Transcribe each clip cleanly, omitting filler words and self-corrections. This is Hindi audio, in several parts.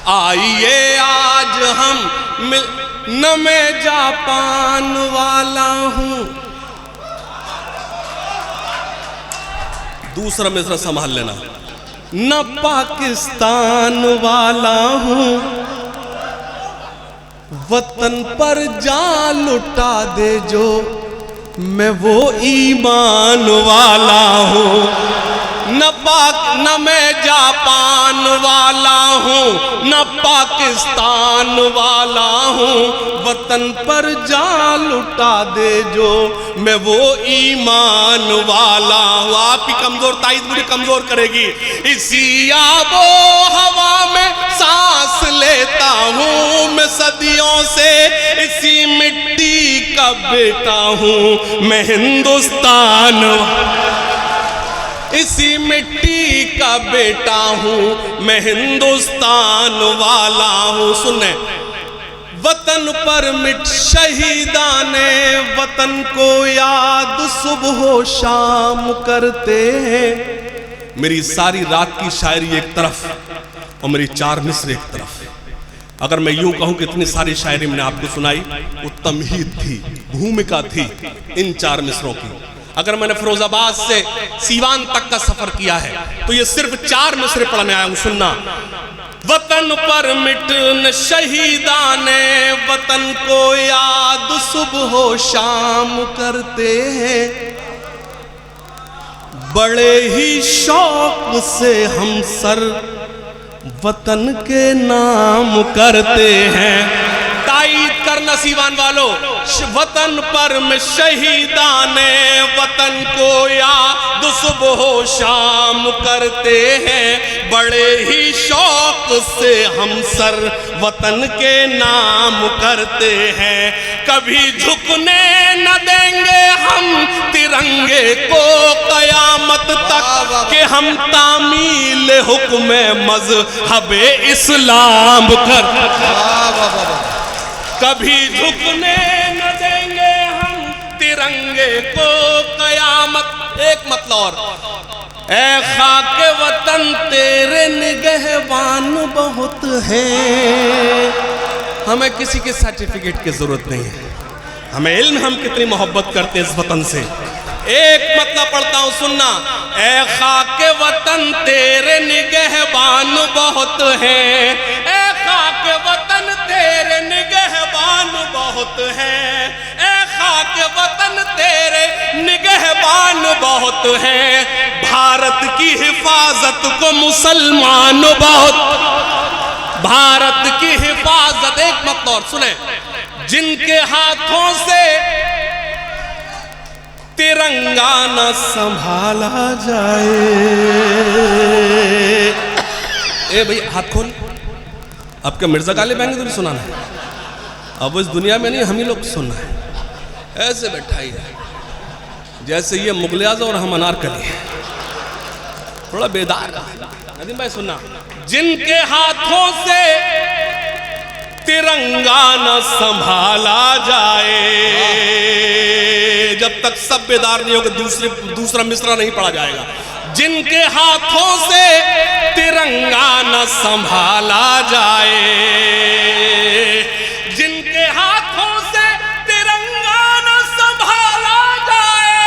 आइए आज हम मिल, न मैं जापान वाला हूं। दूसरा मिसरा संभाल लेना, न पाकिस्तान वाला हूं, वतन पर जान लुटा दे जो मैं वो ईमान वाला हूं। न मैं जापान वाला हूं, न पाकिस्तान वाला हूं, वतन पर जान लुटा दे जो मैं वो ईमान वाला हूं। आपकी कमजोर ताईद मुझे कमजोर करेगी। इसी आबो हवा में सांस लेता हूं मैं सदियों से, इसी मिट्टी का बेटा हूं मैं हिंदुस्तान, इसी मिट्टी का बेटा हूं मैं हिंदुस्तान वाला हूं। सुने, वतन पर मिट शहीदाने वतन को याद सुबह शाम करते हैं। मेरी सारी रात की शायरी एक तरफ और मेरी 4 मिसरे एक तरफ। अगर मैं यूं कहूं कि इतनी सारी शायरी मैंने आपको सुनाई, वो तमहीद थी, भूमिका थी इन 4 मिसरों की। अगर मैंने फिरोजाबाद से सीवान तक का सफर किया है तो ये सिर्फ 4 मिसरे पढ़ने आया हूं। सुनना, वतन पर मिटन शहीदाने वतन को याद सुबह शाम करते हैं, बड़े ही शौक से हम सर वतन के नाम करते हैं। ताईद करना सीवान वालों, वतन पर में शहीदाने वतन को याद सुबह शाम करते हैं, बड़े ही शौक से हम सर वतन के नाम करते हैं। कभी झुकने न देंगे हम तिरंगे को कयामत तक कि हम तामील हुक्म मज़हबे इस्लाम कर, कभी झुकने न देंगे हम तिरंगे को कयामत। एक मतलब और, ए खाके वतन तेरे निगहबान बहुत हैं। हमें किसी के सर्टिफिकेट की जरूरत नहीं है, हमें इल्म हम कितनी मोहब्बत करते हैं इस वतन से। एक मतलब पढ़ता हूं, सुनना, ए खाके वतन तेरे निगहबान बहुत हैं, ए खाके वतन तेरे निगहबान बहुत हैं, ए खाके वतन तेरे निगहबान बहुत हैं, भारत की हिफाजत को मुसलमान बहुत, भारत की हिफाजत। एक मतलब और सुने, जिनके हाथों से तिरंगा न संभाला जाए। ए भाई हाथ खोल, आपका मिर्जा गालिब आएंगे तो भी सुनाना है। अब इस दुनिया में नहीं, हम ही लोग सुनना है। ऐसे बैठा ही है जैसे ये मुगल आज़म और हम अनारकली, थोड़ा बेदार। नदीम भाई सुनना, जिनके हाथों से तिरंगा न संभाला जाए, जब तक सब बेदार नहीं होगा दूसरा मिसरा नहीं पढ़ा जाएगा। जिनके हाथों से तिरंगा न संभाला जाए, जिनके हाथों से तिरंगा न संभाला जाए,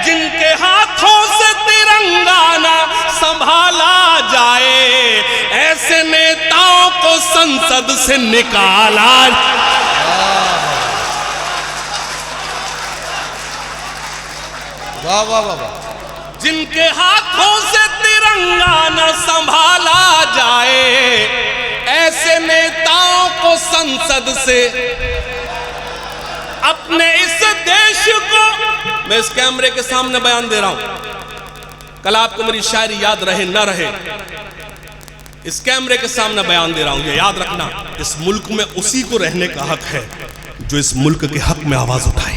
जिनके हाथों से तिरंगा न संभाला जाए, ऐसे नेताओं को संसद से निकाला। वाह वाह वाह। जिनके हाथों से तिरंगा न संभाला जाए, ऐसे नेताओं को संसद से अपने इस देश को। मैं इस कैमरे के सामने बयान दे रहा हूं, कल आपको मेरी शायरी याद रहे न रहे, इस कैमरे के सामने बयान दे रहा हूं, ये याद रखना, इस मुल्क में उसी को रहने का हक है जो इस मुल्क के हक में आवाज उठाए।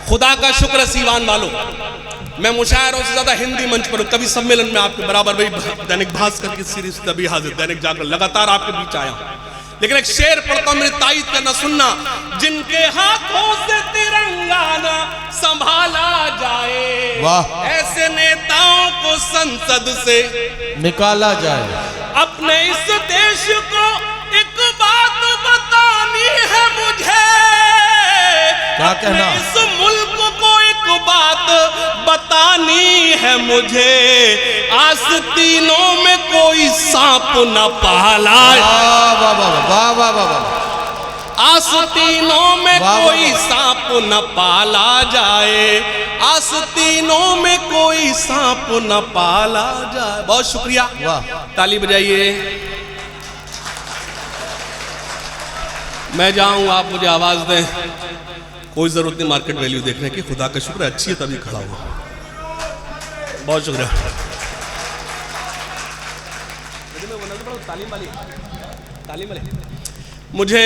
खुदा का शुक्र है सीवान वालों, मैं मुशायरों से ज्यादा हिंदी मंच पर हूं। कभी सम्मेलन में आपके बराबर वही दैनिक भास्कर की सीरीज तभी हाजिर, दैनिक जागरण, लगातार आपके बीच आया हूं। लेकिन एक शेर पढ़ता हूं, मेरी ताईद करना, सुनना। जिनके हाथों से तिरंगा न संभाला जाए, ऐसे नेताओं को संसद से निकाला जाए। अपने इस देश को एक बात बतानी है मुझे, क्या कहना? इस मुल्क को एक बात बतानी है मुझे, आस्तीनों में कोई सांप न पाला, वाह वाह वाह वाह वाह, आस्तीनों में कोई सांप न पाला जाए, आस्तीनों में कोई सांप न पाला जाए। बहुत शुक्रिया, ताली बजाइए। मैं जाऊं, आप मुझे आवाज दें, कोई जरूरत नहीं मार्केट वैल्यू देखने की, खुदा का शुक्र अच्छी है तभी खड़ा हुआ। बहुत शुक्रिया। तालीम वाली मुझे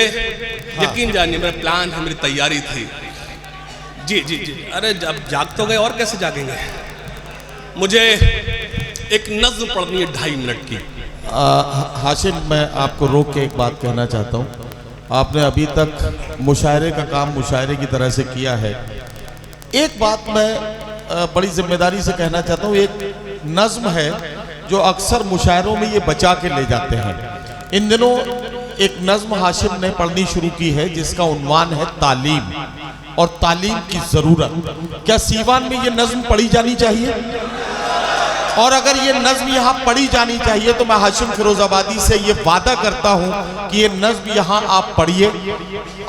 यकीन जानिए, मेरा प्लान है, मेरी तैयारी थी। जी जी जी, अरे जब जाग तो गए और कैसे जागेंगे। मुझे एक नज्म पढ़नी है 2.5 मिनट की। हाशिम, मैं आपको रोक के एक बात कहना चाहता हूँ। आपने अभी तक मुशायरे का काम मुशायरे की तरह से किया है। एक बात मैं बड़ी जिम्मेदारी से कहना चाहता हूँ। एक नज्म है जो अक्सर मुशायरों में ये बचा के ले जाते हैं। इन दिनों एक नज्म हाशिम ने पढ़नी शुरू की है जिसका उन्वान है तालीम और तालीम की जरूरत। क्या सीवान में ये नज्म पढ़ी जानी चाहिए? और अगर ये नज्म यहाँ पढ़ी जानी चाहिए तो मैं हाशिम फिरोजाबादी से ये वादा करता हूँ कि ये नज्म यहाँ आप पढ़िए।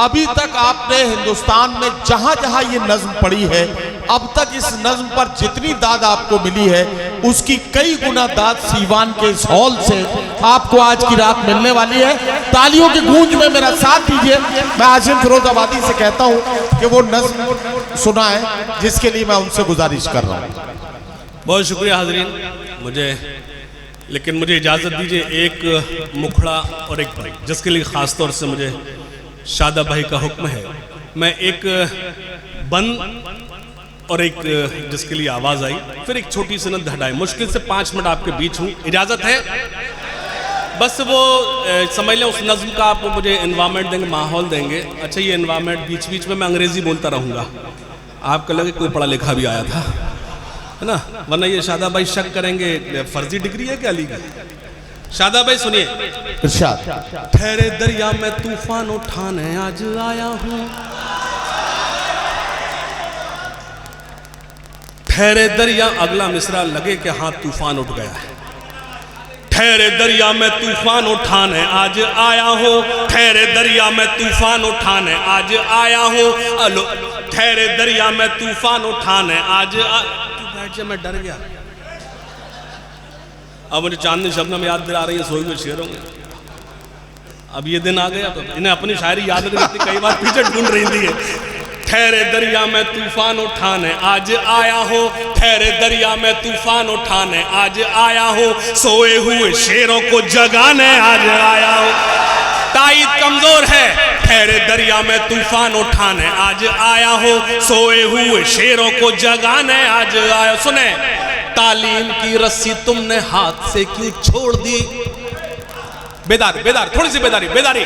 अभी तक आपने हिंदुस्तान में जहाँ जहाँ ये नज्म पढ़ी है, अब तक इस नज्म पर जितनी दाद आपको मिली है उसकी कई गुना दाद सीवान के इस हॉल से आपको आज की रात मिलने वाली है। तालियों की गूंज में मेरा साथ दीजिए। मैं हाशिम फिरोजाबादी से कहता हूँ कि वो नज्म सुनाए जिसके लिए मैं उनसे गुजारिश कर रहा हूँ। बहुत शुक्रिया हाजरीन। लेकिन मुझे इजाज़त दीजिए, एक मुखड़ा और एक भाई जिसके लिए ख़ास तौर से मुझे शादा भाई का हुक्म है। मैं एक बंद और एक जिसके लिए आवाज़ आई, फिर एक छोटी सी नद हटाई। मुश्किल से 5 मिनट आपके बीच हूँ, इजाज़त है? बस वो समझ लें उस नज़्म का आप मुझे एनवायरनमेंट देंगे, माहौल देंगे। अच्छा, ये एनवायरनमेंट बीच बीच में मैं अंग्रेज़ी बोलता रहूँगा, आपको लगे कोई पढ़ा लिखा भी आया था, है ना? वरना ये शादा भाई शक करेंगे फर्जी डिग्री है क्या ली गई। शादा भाई सुनिए, ठहरे दरिया में तूफान उठाने आज आया हूँ, ठहरे दरिया, अगला मिसरा लगे कि हाँ तूफान उठ गया है। ठहरे दरिया में तूफान उठाने आज आया हूँ, ठहरे दरिया में तूफान उठाने आज आया हूँ, अलो ठहरे दरिया में तूफान उठाने आज मैं डर गया। अब मुझे चांदनी शबनम याद दिला रही है सोई में शेरों में। अब ये दिन आ गया तो इन्हें अपनी शायरी याद नहीं रहती, कई बार पीछे ढूंढ रही है। ठहरे दरिया में तूफान उठाने आज आया हूँ, ठहरे दरिया में तूफान उठाने आज आया हूँ, सोए हुए शेरों को जगाने आज आया हूँ। ताईद कमजोर है, ठहरे दरिया में तूफान उठाने आज आया हूँ, सोए हुए शेरों को जगाने आज आया। सुने, तालीम की रस्सी तुमने हाथ से क्यों छोड़ दी? बेदारी, बेदारी, थोड़ी सी बेदारी, बेदारी।